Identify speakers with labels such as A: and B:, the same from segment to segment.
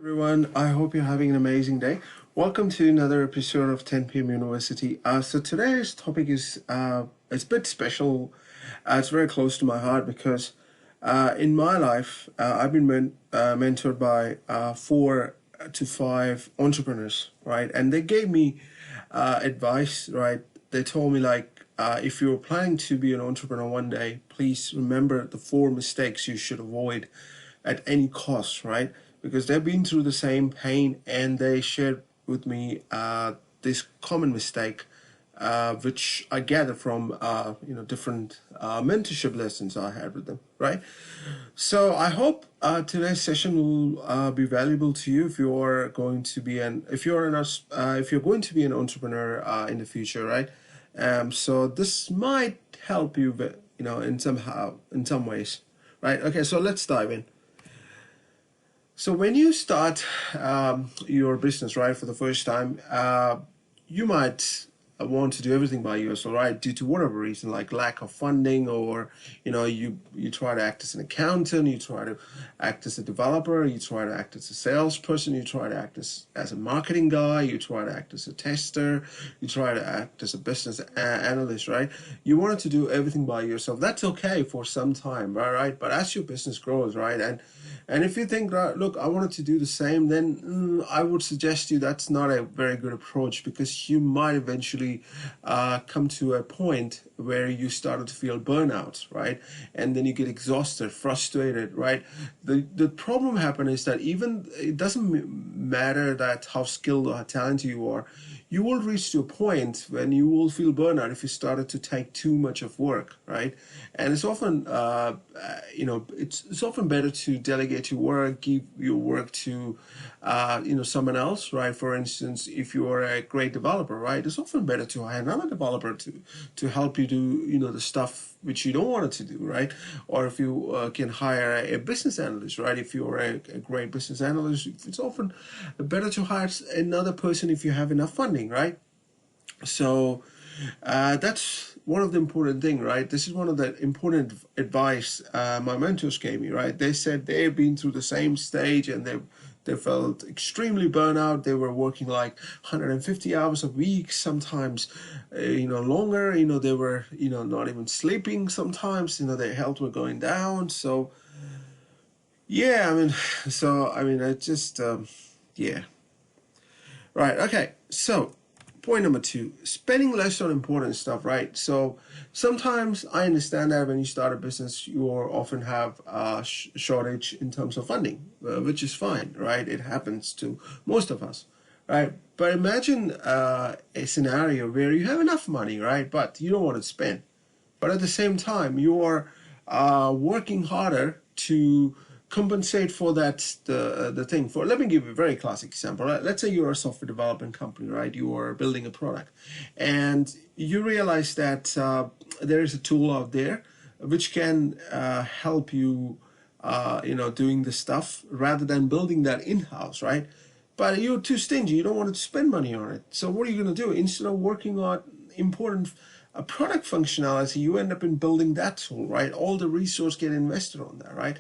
A: Everyone, I hope you're having an amazing day. Welcome to another episode of 10 p.m. University. So today's topic is it's a bit special. It's very close to my heart because in my life I've been mentored by 4 to 5 entrepreneurs, right? And they gave me advice, right? They told me like if you're planning to be an entrepreneur one day, please remember the 4 mistakes you should avoid at any cost, right? Because they've been through the same pain and they shared with me this common mistake, which I gather from different mentorship lessons I had with them, right? So I hope today's session will be valuable to you if you're going to be if you're going to be an entrepreneur in the future, right? So this might help you, in some ways, right? Okay, so let's dive in. So when you start your business, right, for the first time, you might want to do everything by yourself, right, due to whatever reason, like lack of funding, or you try to act as an accountant, you try to act as a developer, you try to act as a salesperson, you try to act as a marketing guy, you try to act as a tester, you try to act as a business analyst, right? You wanted to do everything by yourself. That's okay for some time, right? But as your business grows, right, and if you think, look, I wanted to do the same, then I would suggest you that's not a very good approach, because you might eventually come to a point where you started to feel burnout, right? And then you get exhausted, frustrated, right? The problem happens is that even it doesn't matter that how skilled or how talented you are, you will reach to a point when you will feel burnout if you started to take too much of work, right? And it's often, it's often better to delegate your work, give your work to, someone else, right? For instance, if you are a great developer, right, it's often better to hire another developer to help you do, the stuff which you don't want it to do, right? Or if you can hire a business analyst, right? If you're a great business analyst, it's often better to hire another person if you have enough funding, right? So that's one of the important thing, right? This is one of the important advice my mentors gave me, right? They said they've been through the same stage and they felt extremely burnout. They were working like 150 hours a week, sometimes, longer. They were, not even sleeping sometimes. Their health were going down. So, yeah, I just, yeah. Right. Okay. So, point number 2, spending less on important stuff, right? So sometimes I understand that when you start a business, you often have a shortage in terms of funding, which is fine, right? It happens to most of us, right? But imagine a scenario where you have enough money, right? But you don't want to spend. But at the same time, you are working harder to compensate for the thing. For let me give you a very classic example. Let's say you're a software development company, right? You are building a product, and you realize that there is a tool out there which can help you, doing the stuff rather than building that in-house, right? But you're too stingy. You don't want to spend money on it. So what are you going to do? Instead of working on important product functionality, you end up in building that tool, right? All the resource get invested on that, right?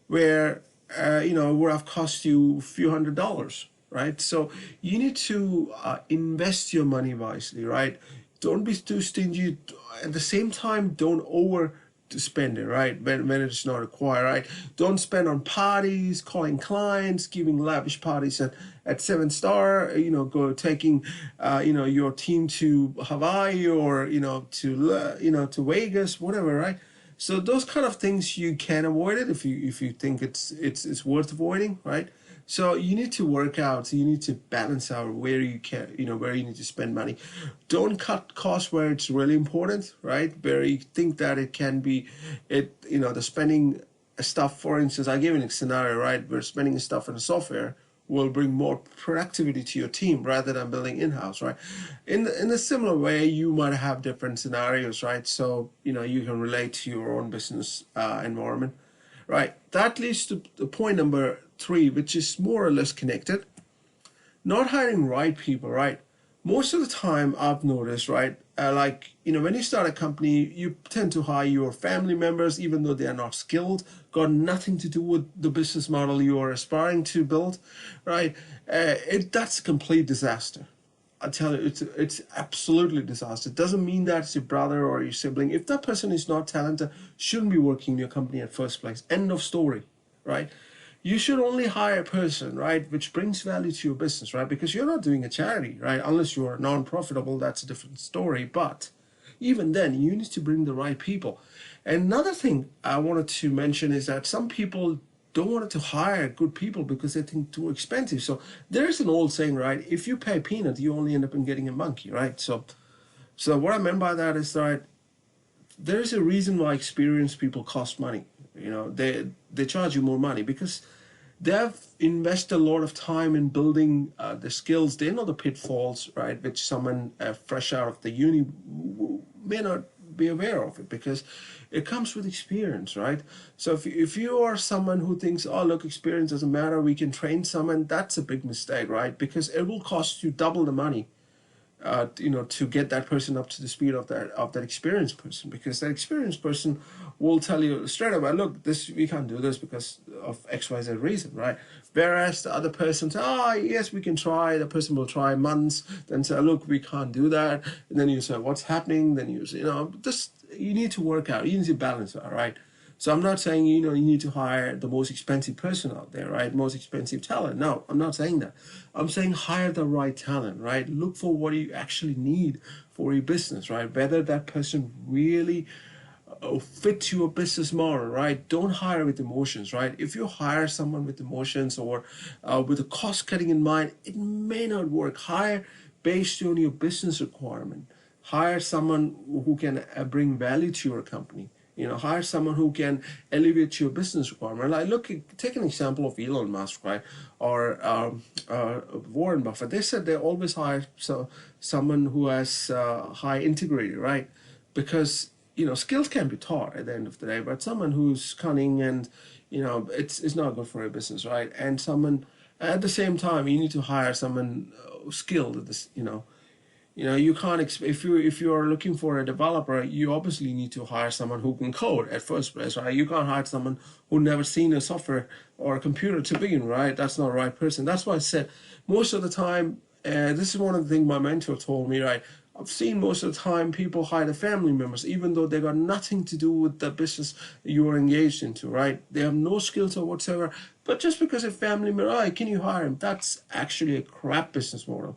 A: Where would have cost you a few $100s, right? So you need to invest your money wisely, right? Don't be too stingy. At the same time, don't over to spend it, right? When it's not required, right? Don't spend on parties, calling clients, giving lavish parties at 7 star, go taking your team to Hawaii or to Vegas, whatever, right? So those kind of things you can avoid it if you think it's worth avoiding, right? So you need to work out. So you need to balance out where you can, where you need to spend money. Don't cut costs where it's really important, right? Where you think that it can be, the spending stuff. For instance, I gave an scenario, right? Where spending stuff in software will bring more productivity to your team rather than building in-house, right? In a similar way, you might have different scenarios, right? So you can relate to your own business environment, right? That leads to the point number 3, which is more or less connected. Not hiring right people, right? Most of the time I've noticed, right, when you start a company, you tend to hire your family members, even though they are not skilled. got nothing to do with the business model you are aspiring to build, right? That's a complete disaster. I tell you, it's absolutely disaster. It doesn't mean that it's your brother or your sibling. If that person is not talented, shouldn't be working in your company at first place. End of story, right? You should only hire a person, right, which brings value to your business, right? Because you're not doing a charity, right? Unless you are non-profitable, that's a different story. But even then, you need to bring the right people. And another thing I wanted to mention is that some people don't want to hire good people because they think too expensive. So there's an old saying, right? If you pay a peanut, you only end up in getting a monkey, right? So what I meant by that is that there's a reason why experienced people cost money. You know, they charge you more money because they've invested a lot of time in building the skills. They know the pitfalls, right, which someone fresh out of the uni may not be aware of it, because it comes with experience, right? So if you are someone who thinks, oh look, experience doesn't matter, we can train someone, that's a big mistake, right? Because it will cost you double the money, to get that person up to the speed of that experienced person, because that experienced person will tell you straight away, look, this, we can't do this because of XYZ reason, right? Whereas the other person says, oh yes, we can try. The person will try months, then say, look, we can't do that, and then you say, what's happening? Then you say, this, you need to work out, you need to balance that, right? So I'm not saying, you need to hire the most expensive person out there, right? Most expensive talent. No, I'm not saying that. I'm saying hire the right talent, right? Look for what you actually need for your business, right? Whether that person really fit your business model, right? Don't hire with emotions, right? If you hire someone with emotions or with a cost cutting in mind, it may not work. Hire based on your business requirement. Hire someone who can bring value to your company. Hire someone who can elevate your business requirement. Take an example of Elon Musk, right, or Warren Buffett. They said they always hire someone who has high integrity, right? Because skills can be taught at the end of the day, but someone who's cunning and it's not good for a business, right? And someone at the same time, you need to hire someone skilled at this, you can't if you are looking for a developer, you obviously need to hire someone who can code at first place, right? You can't hire someone who never seen a software or a computer to begin, right? That's not the right person. That's why I said most of the time, this is one of the things my mentor told me, right? I've seen most of the time people hire the family members, even though they got nothing to do with the business you are engaged into, right? They have no skills or whatsoever. But just because a family member, oh, can you hire him? That's actually a crap business model.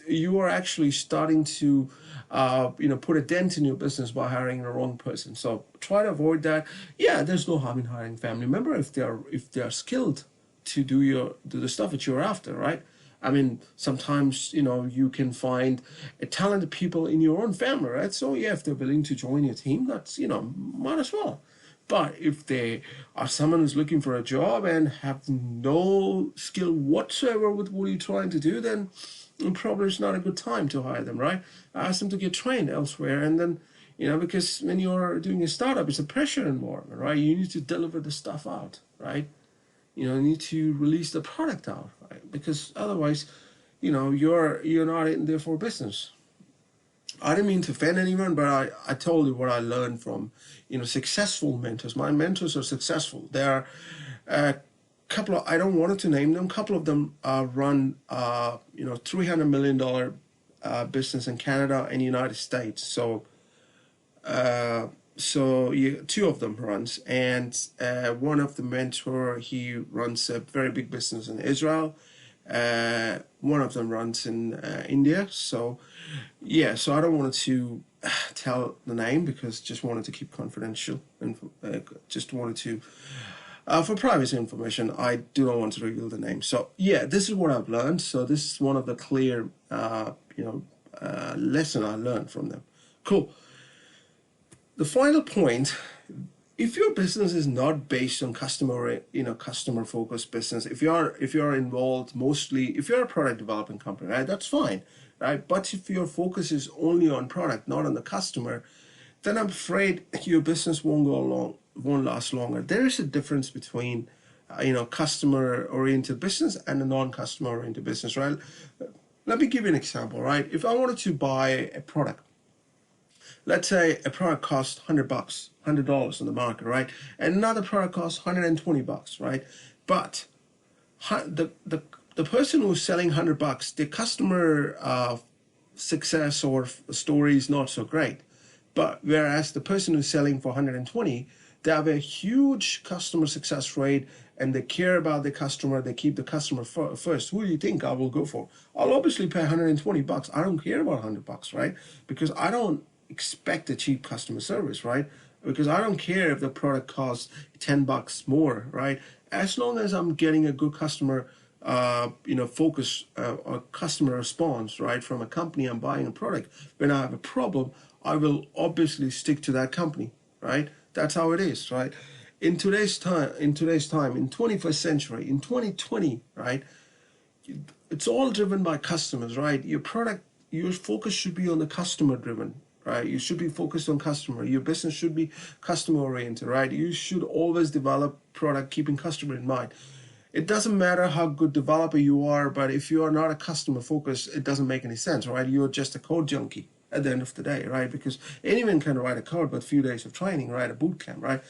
A: You are actually starting to, put a dent in your business by hiring the wrong person. So try to avoid that. Yeah, there's no harm in hiring family member if they are skilled to do the stuff that you're after, right? I mean, sometimes, you can find talented people in your own family, right? So, yeah, if they're willing to join your team, that's, might as well. But if they are someone who's looking for a job and have no skill whatsoever with what you're trying to do, then probably it's not a good time to hire them, right? Ask them to get trained elsewhere. And then, because when you're doing a startup, it's a pressure environment, right? You need to deliver the stuff out, right? You need to release the product out, right? Because otherwise, you're not in there for business. I didn't mean to offend anyone, but I told you what I learned from, successful mentors. My mentors are successful. There are a couple of, I don't want to name them, a couple of them run, $300 million business in Canada and United States. So two of them runs, and one of the mentor, he runs a very big business in Israel. One of them runs in India. So yeah, so I don't want to tell the name because just wanted to keep confidential and just wanted to for privacy information, I do not want to reveal the name. So yeah, this is what I've learned. So this is one of the clear lesson I learned from them. Cool. The final point, if your business is not based on customer focused business, if you're involved mostly, if you're a product development company, right, that's fine, right? But if your focus is only on product, not on the customer, then I'm afraid your business won't last longer. There is a difference between customer oriented business and a non-customer oriented business, right? Let me give you an example, right? If I wanted to buy a product, Let's say a product costs $100, $100 in the market, right? And another product costs $120, right? But the person who's selling $100, the customer success or story is not so great. But whereas the person who's selling for 120, they have a huge customer success rate and they care about the customer. They keep the customer first. Who do you think I will go for? I'll obviously pay 120 bucks. I don't care about 100 bucks, right? Because I don't expect a cheap customer service, right? Because I don't care if the product costs 10 bucks more, right? As long as I'm getting a good customer focus or customer response, right, from a company I'm buying a product. When I have a problem, I will obviously stick to that company, right? That's how it is, right? In today's time, in 21st century, in 2020, right, it's all driven by customers, right? Your focus should be on the customer driven, right? You should be focused on customer. Your business should be customer oriented, right? You should always develop product keeping customer in mind. It doesn't matter how good developer you are, but if you are not a customer focused, it doesn't make any sense, right? You're just a code junkie at the end of the day, right? Because anyone can write a code, but a few days of training, right? A boot camp, right?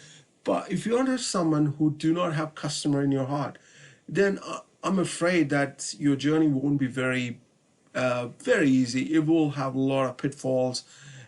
A: But if you are someone who do not have customer in your heart, then I'm afraid that your journey won't be very easy. It will have a lot of pitfalls,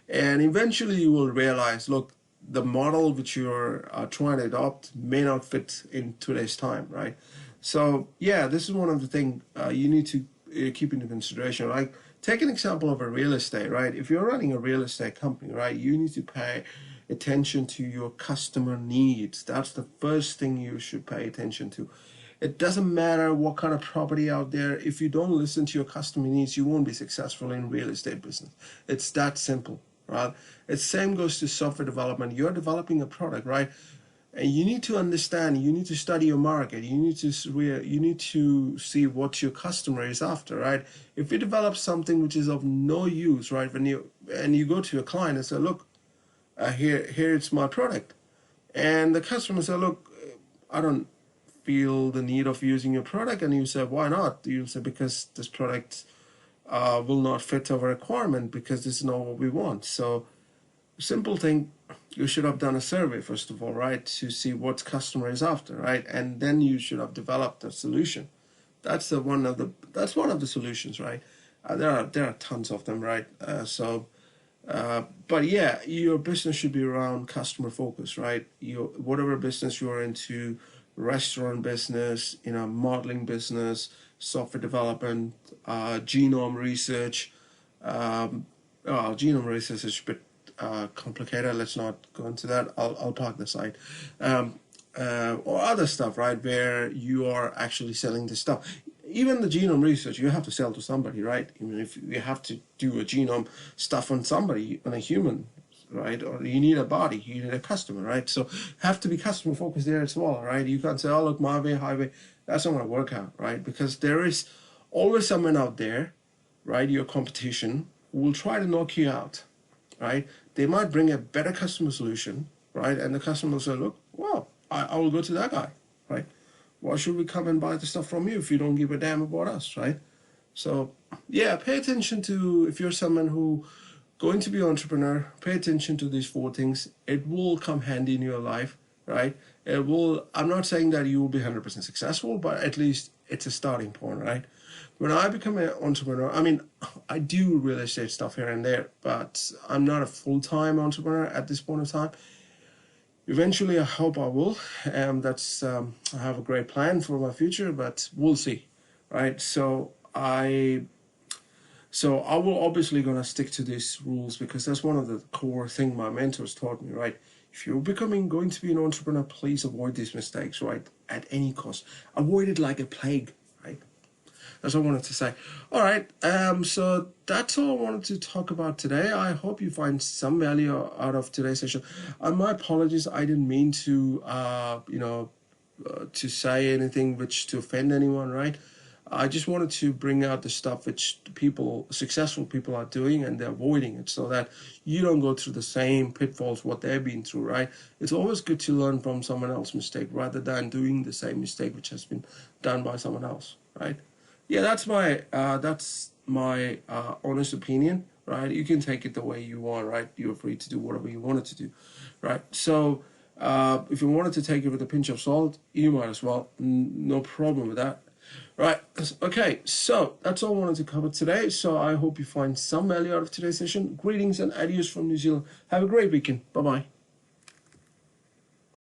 A: and eventually you will realize, look, the model which you're trying to adopt may not fit in today's time, right? So yeah, this is one of the things you need to keep into consideration. Like, take an example of a real estate, right? If you're running a real estate company, right, you need to pay attention to your customer needs. That's the first thing you should pay attention to. It doesn't matter what kind of property out there. If you don't listen to your customer needs, you won't be successful in real estate business. It's that simple, right? The same goes to software development. You're developing a product, right? And you need to understand, you need to study your market. You need to see what your customer is after, right? If you develop something which is of no use, right, when you go to your client and say, look, here it's my product, and the customer say, look, I don't feel the need of using your product, and you say, why not? You say, because this product will not fit our requirement, because this is not what we want. So simple thing, you should have done a survey first of all, right, to see what customer is after, right, and then you should have developed a solution. That's one of the solutions, right? There are tons of them, right? But yeah, your business should be around customer focus, right? Whatever business you're into, restaurant business, modeling business, software development, genome research. Genome research is a bit complicated. Let's not go into that. I'll park the site. Or other stuff, right, where you are actually selling the stuff. Even the genome research, you have to sell to somebody, right? Even if you have to do a genome stuff on somebody, on a human, right? Or you need a body, you need a customer, right? So have to be customer focused there as well, right? You can't say, oh, look, my way, highway. That's not going to work out, right? Because there is always someone out there, right, your competition, who will try to knock you out, right? They might bring a better customer solution, right? And the customer will say, look, well, I will go to that guy, right? Why should we come and buy the stuff from you if you don't give a damn about us, right? So yeah, pay attention to, if you're someone who going to be an entrepreneur, pay attention to these four things. It will come handy in your life, right? I'm not saying that you will be 100% successful, but at least it's a starting point, right? When I become an entrepreneur, I mean, I do real estate stuff here and there, but I'm not a full-time entrepreneur at this point in time. Eventually, I hope I will. I have a great plan for my future, but we'll see, right? So I will obviously gonna stick to these rules, because that's one of the core thing my mentors taught me, right? If you're going to be an entrepreneur, please avoid these mistakes, right? At any cost. Avoid it like a plague, right? That's what I wanted to say. All right, so that's all I wanted to talk about today. I hope you find some value out of today's session. My apologies, I didn't mean to, to say anything which to offend anyone, right? I just wanted to bring out the stuff which successful people are doing, and they're avoiding it, so that you don't go through the same pitfalls what they've been through, right? It's always good to learn from someone else's mistake rather than doing the same mistake which has been done by someone else, right? Yeah, that's my honest opinion, right? You can take it the way you want, right? You're free to do whatever you wanted to do, right? So if you wanted to take it with a pinch of salt, you might as well. No problem with that. Right, okay, so that's all I wanted to cover today. So I hope you find some value out of today's session. Greetings and adios from New Zealand. Have a great weekend. Bye-bye.